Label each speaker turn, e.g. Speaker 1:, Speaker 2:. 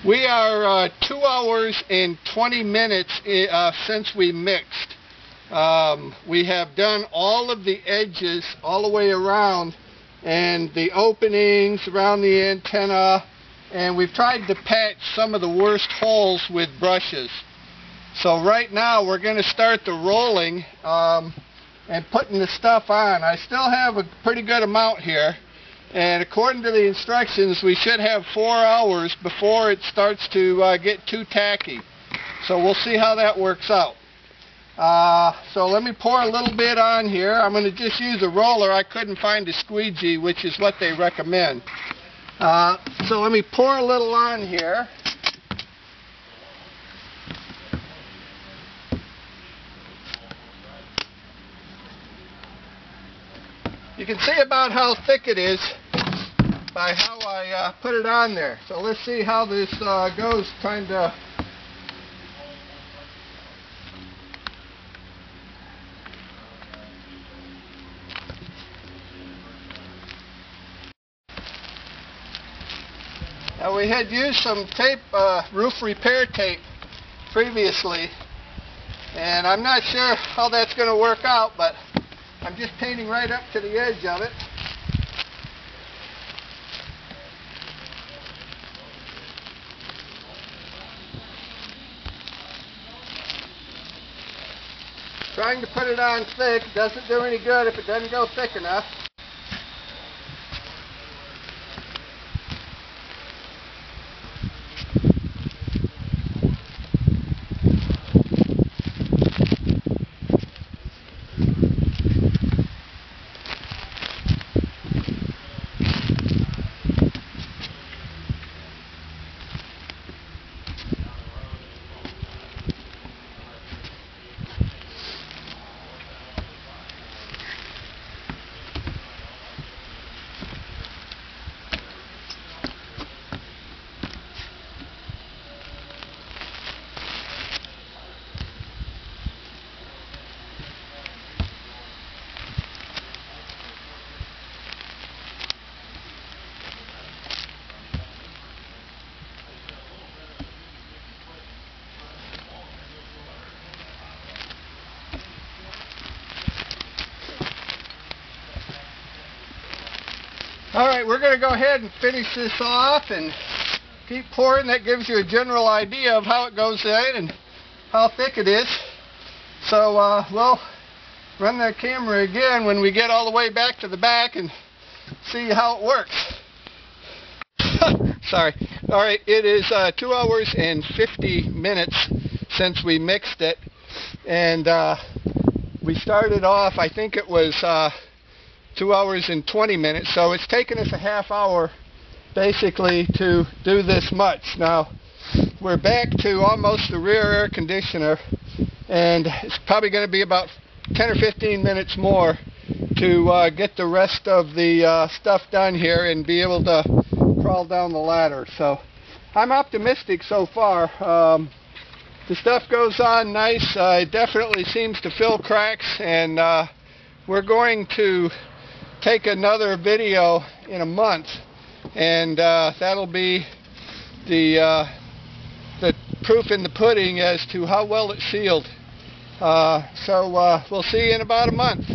Speaker 1: We are 2 hours and 20 minutes since we mixed. We have done all of the edges all the way around and the openings around the antenna, and we've tried to patch some of the worst holes with brushes. So right now we're going to start the rolling and putting the stuff on. I still have a pretty good amount here. And according to the instructions, we should have 4 hours before it starts to get too tacky. So we'll see how that works out. So let me pour a little bit on here. I'm going to just use a roller. I couldn't find a squeegee, which is what they recommend. So let me pour a little on here. You can see about how thick it is by how I put it on there. So let's see how this goes, trying to... Now we had used some tape, roof repair tape previously, and I'm not sure how that's going to work out, but I'm just painting right up to the edge of it. Trying to put it on thick doesn't do any good if it doesn't go thick enough. Alright, we're going to go ahead and finish this off and keep pouring. That gives you a general idea of how it goes in and how thick it is. So we'll run that camera again when we get all the way back to the back and see how it works. Sorry. Alright, it is 2 hours and 50 minutes since we mixed it. And we started off, I think it was 2 hours and 20 minutes, so it's taken us a half hour basically to do this much. Now we're back to almost the rear air conditioner, and it's probably going to be about 10 or 15 minutes more to get the rest of the stuff done here and be able to crawl down the ladder. So I'm optimistic so far. The stuff goes on nice. It definitely seems to fill cracks, and we're going to take another video in a month, and that'll be the proof in the pudding as to how well it's sealed. So we'll see you in about a month.